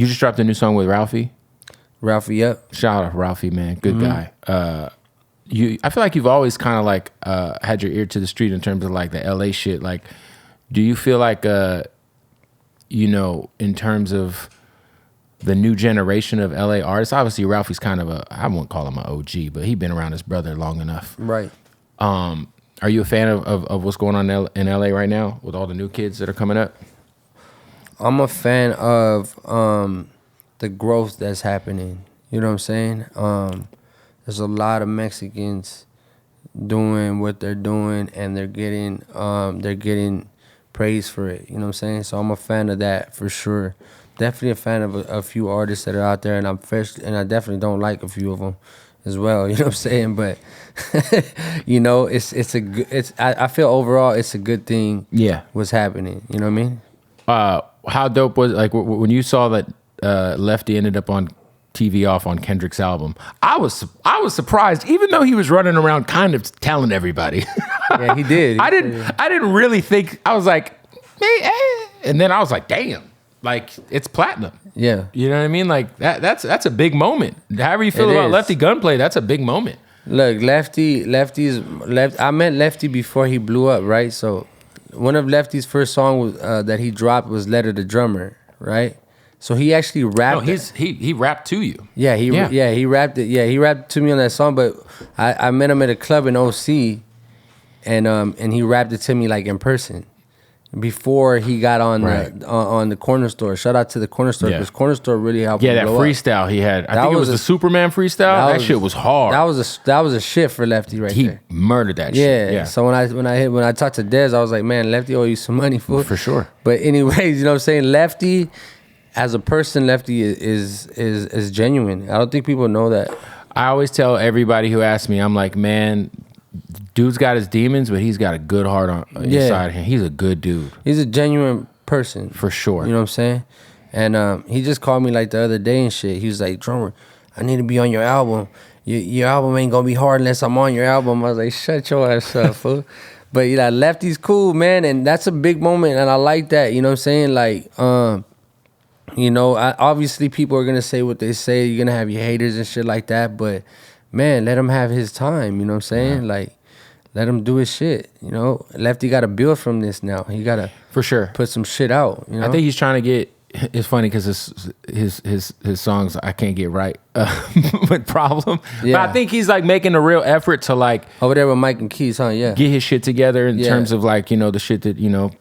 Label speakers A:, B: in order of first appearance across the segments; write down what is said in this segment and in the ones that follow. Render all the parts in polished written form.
A: You just dropped a new song with Ralphie?
B: Ralphie, yep.
A: Shout out Ralphie, man. Good guy. I feel like you've always kind of like had your ear to the street in terms of like the LA shit. Like, do you feel like, you know, in terms of the new generation of LA artists, obviously Ralphie's kind of I won't call him an OG, but he's been around his brother long enough.
B: Right.
A: Are you a fan of what's going on in LA right now with all the new kids that are coming up?
B: I'm a fan of the growth that's happening. You know what I'm saying? There's a lot of Mexicans doing what they're doing, and they're getting praise for it. You know what I'm saying? So I'm a fan of that for sure. Definitely a fan of a few artists that are out there, and I definitely don't like a few of them as well. You know what I'm saying? But you know, I feel overall it's a good thing.
A: Yeah,
B: what's happening? You know what I mean?
A: How dope was like when you saw that Lefty ended up on TV off on Kendrick's album? I was surprised, even though he was running around kind of telling everybody.
B: Yeah, he did.
A: I didn't really think. I was like, and then I was like, damn. Like, it's platinum. Yeah. You know what I mean? Like, that's a big moment. However you feel about Lefty Gunplay, that's a big moment.
B: Look, I met Lefty before he blew up, right? So one of Lefty's first songs that he dropped was Letter to Drummer, right? So he actually rapped.
A: No, he rapped to you.
B: Yeah, he rapped it. Yeah, he rapped to me on that song, but I met him at a club in OC, and he rapped it to me like in person. Before he got on the Corner Store. Shout out to the Corner Store, because Corner Store really helped him blow
A: freestyle
B: up.
A: he had. I think it was the Superman freestyle. That shit was hard.
B: That was a shit for Lefty there.
A: He murdered that shit. Yeah.
B: So when I talked to Dez, I was like, man, Lefty owe you some money for
A: sure.
B: But anyways, you know what I'm saying? Lefty, as a person, Lefty is genuine. I don't think people know that.
A: I always tell everybody who asks me, I'm like, man, dude's got his demons, but he's got a good heart on inside of him. He's a good dude.
B: He's a genuine person.
A: For sure.
B: You know what I'm saying? And he just called me like the other day and shit. He was like, drummer, I need to be on your album. Your album ain't gonna be hard unless I'm on your album. I was like, shut your ass up, fool. But you know, Lefty's cool, man, and that's a big moment, and I like that. You know what I'm saying? Like, you know, obviously people are gonna say what they say. You're gonna have your haters and shit like that, but man, let him have his time. You know what I'm saying? Like, let him do his shit. You know, Lefty got to build from this now. He got to
A: for sure
B: put some shit out. You know?
A: I think he's trying to get. It's funny because his songs I can't get right with Problem. Yeah. But I think he's like making a real effort to like
B: over there with Mike and Keys, huh? Yeah,
A: get his shit together in terms of like, you know, the shit that, you know,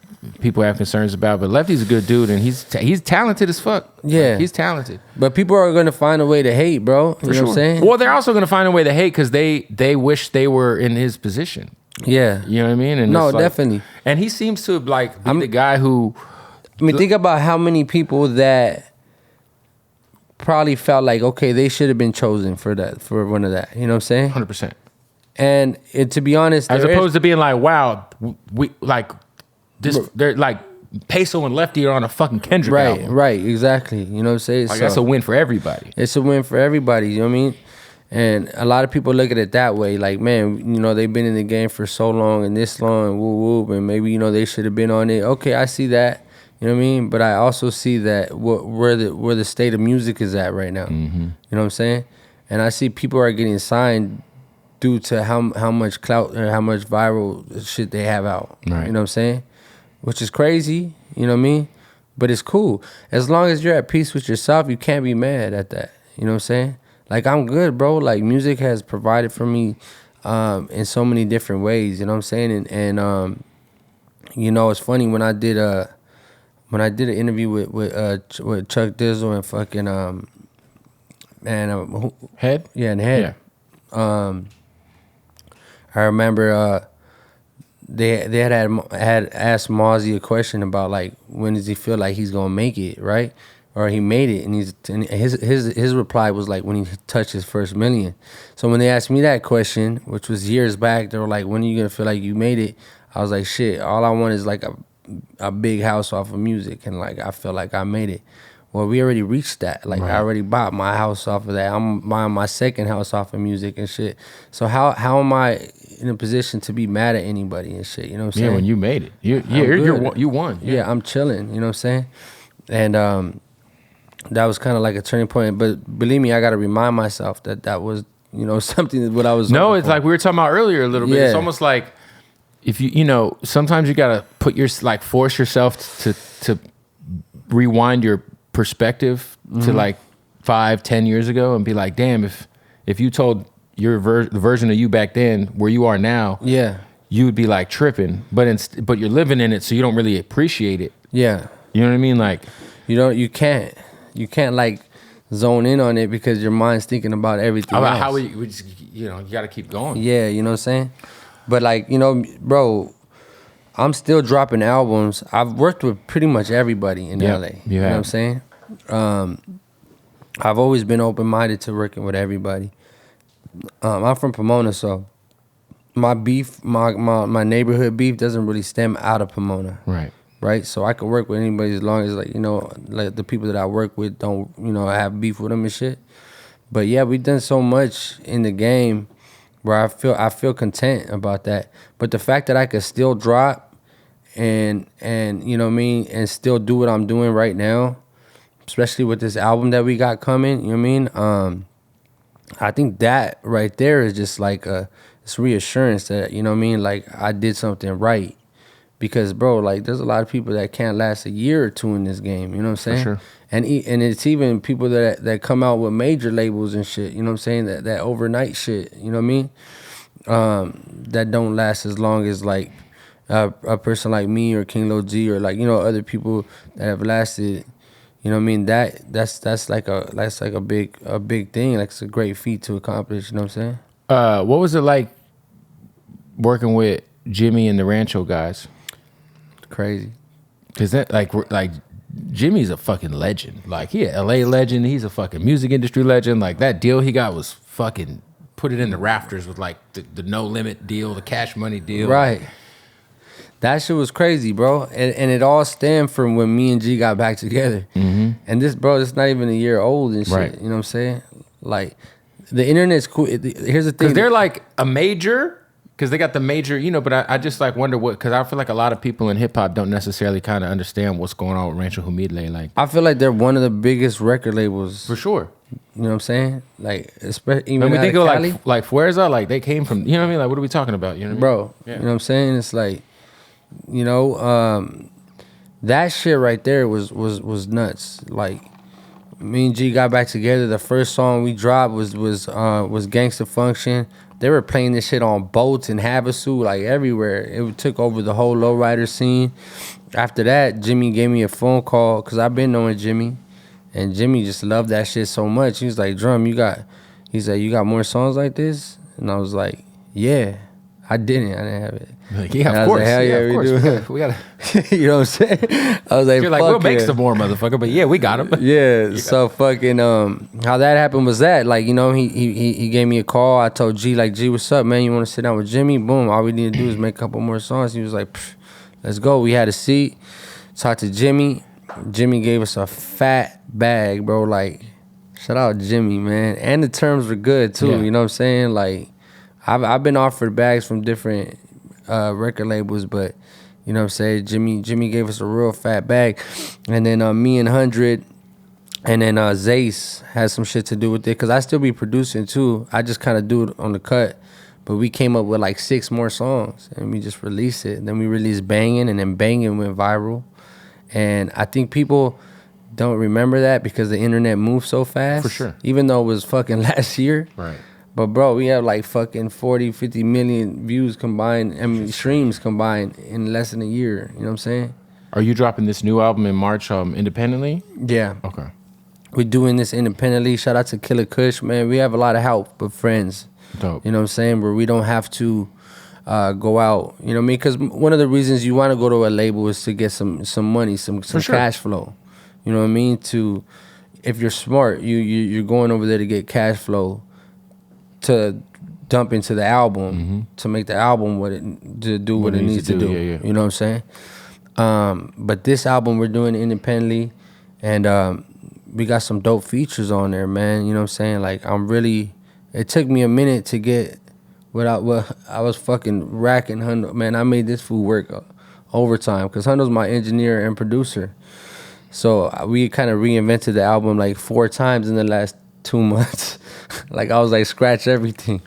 A: people have concerns about. But Lefty's a good dude, and he's talented as fuck.
B: Yeah,
A: like, he's talented.
B: But people are gonna find a way to hate, bro. You know what I'm saying?
A: Well, they're also gonna find a way to hate because they wish they were in his position.
B: Yeah,
A: you know what I mean? And
B: no,
A: like,
B: definitely.
A: And he seems to like be the guy who.
B: I mean, think about how many people that probably felt like, okay, they should have been chosen for one of that. You know what I'm saying?
A: 100%.
B: And to be honest,
A: as opposed to being like, wow, we like this. They're like Peso and Lefty are on a fucking Kendrick album.
B: Right, exactly. You know what I'm saying?
A: Like, that's a win for everybody.
B: It's a win for everybody. You know what I mean? And a lot of people look at it that way, like, man, you know, they've been in the game for so long and this long and woo woo, and maybe, you know, they should have been on it. Okay, I see that. You know what I mean? But I also see that where the state of music is at right now. Mm-hmm. You know what I'm saying? And I see people are getting signed due to how much clout or how much viral shit they have out. Right. You know what I'm saying? Which is crazy. You know what I mean? But it's cool. As long as you're at peace with yourself, you can't be mad at that. You know what I'm saying? Like, I'm good, bro. Like, music has provided for me in so many different ways. You know what I'm saying? And you know, it's funny when I did an interview with Chuck Dizzle and fucking
A: Head?
B: Yeah, and Head. Yeah. I remember they had asked Mozzie a question about like, when does he feel like he's gonna make it, right? Or he made it, and his reply was like, when he touched his first million. So when they asked me that question, which was years back, they were like, when are you gonna feel like you made it? I was like, shit, all I want is like a big house off of music, and like I feel like I made it. Well, we already reached that. Like, right. I already bought my house off of that. I'm buying my second house off of music and shit. So how am I in a position to be mad at anybody and shit? You know what I'm saying?
A: Yeah, when you made it, you won.
B: Yeah, I'm chilling. You know what I'm saying? And that was kind of like a turning point. But believe me, I got to remind myself that was, you know, something what I was.
A: No, it's like we were talking about earlier a little bit. It's almost like if you know, sometimes you gotta force yourself to rewind your perspective to like 5-10 years ago and be like, damn, if you told your the version of you back then where you are now, you would be like tripping. But you're living in it, so you don't really appreciate it.
B: Yeah,
A: you know what I mean. Like
B: you can't like zone in on it because your mind's thinking about everything
A: about
B: else.
A: how we just, you know, you got to keep going.
B: Yeah, you know what I'm saying? But like, you know, bro, I'm still dropping albums. I've worked with pretty much everybody in LA. You know what I'm saying? I've always been open-minded to working with everybody. I'm from Pomona, so my beef, my neighborhood beef doesn't really stem out of Pomona. Right? So I can work with anybody as long as, like, you know, like the people that I work with don't, you know, have beef with them and shit. But yeah, we've done so much in the game where I feel content about that. But the fact that I could still drop and you know what I mean, and still do what I'm doing right now, especially with this album that we got coming, you know what I mean? I think that right there is just like it's reassurance that, you know what I mean, like I did something right. Because, bro, like, there's a lot of people that can't last a year or two in this game, you know what I'm saying?
A: For sure.
B: And it's even people that come out with major labels and shit, you know what I'm saying? That overnight shit, you know what I mean? That don't last as long as, like, a person like me or King Lil G or, like, you know, other people that have lasted, you know what I mean? That's like a big thing. Like, it's a great feat to accomplish, you know what I'm saying?
A: What was it like working with Jimmy and the Rancho guys?
B: Crazy.
A: Cause that like Jimmy's a fucking legend. Like he a LA legend. He's a fucking music industry legend. Like that deal he got was fucking put it in the rafters with like the no limit deal, the Cash Money deal.
B: Right. That shit was crazy, bro. And it all stemmed from when me and G got back together. Mm-hmm. And this, bro, it's not even a year old and shit. Right. You know what I'm saying? Like the internet's cool. Here's the thing.
A: Cause they're like a major. Because they got the major, you know, but I just like wonder what, because I feel like a lot of people in hip hop don't necessarily kind of understand what's going on with Rancho Humilde. Like,
B: I feel like they're one of the biggest record labels.
A: For sure.
B: You know what I'm saying? Like, especially even
A: when we think of
B: Cali,
A: like Fuerza, like they came from, you know what I mean? Like, what are we talking about? You know what I mean?
B: Bro, yeah. You know what I'm saying? It's like, you know, that shit right there was nuts. Like, me and G got back together. The first song we dropped was Gangsta Function. They were playing this shit on boats in Havasu, like everywhere. It took over the whole lowrider scene. After that, Jimmy gave me a phone call because I've been knowing Jimmy, and Jimmy just loved that shit so much. He was like, "Drum, you got more songs like this?" And I was like, "Yeah." I didn't have it.
A: Like, yeah, of course.
B: Like, hell yeah,
A: of course.
B: we do.
A: We gotta.
B: You know what I'm saying? I was like,
A: you're like, we'll make some more, motherfucker. But yeah, we got them.
B: Yeah. So fucking how that happened was that, like, you know, he gave me a call. I told G, like, G, what's up, man? You want to sit down with Jimmy? Boom. All we need to do is make a couple more songs. He was like, let's go. We had a seat. Talked to Jimmy. Jimmy gave us a fat bag, bro. Like, shout out Jimmy, man. And the terms were good too. Yeah. You know what I'm saying? Like, I've been offered bags from different record labels, but you know what I'm saying, Jimmy gave us a real fat bag. And then me and 100 and then Zace has some shit to do with it, because I still be producing too. I just kind of do it on the cut, but we came up with like 6 more songs and we just released it. Then we released Bangin', and then Bangin' went viral. And I think people don't remember that because the internet moves so fast.
A: For sure.
B: Even though it was fucking last year.
A: Right.
B: But bro, we have like fucking 40, 50 million views combined, I mean streams combined in less than a year. You know what I'm saying?
A: Are you dropping this new album in March independently?
B: Yeah.
A: Okay.
B: We're doing this independently. Shout out to Killer Kush, man. We have a lot of help with friends.
A: Dope.
B: You know what I'm saying? Where we don't have to go out. You know what I mean? Because one of the reasons you want to go to a label is to get some money, some sure. Cash flow. You know what I mean? If you're smart, you're going over there to get cash flow to dump into the album, to make the album what it needs to do.
A: Yeah.
B: You know what I'm saying? But this album we're doing independently, and we got some dope features on there, man. You know what I'm saying? Like, it took me a minute to get I was fucking racking Hundo. Man, I made this fool work overtime because Hundo's my engineer and producer. So we kind of reinvented the album like 4 times in the last 2 months. Like I was like scratch everything.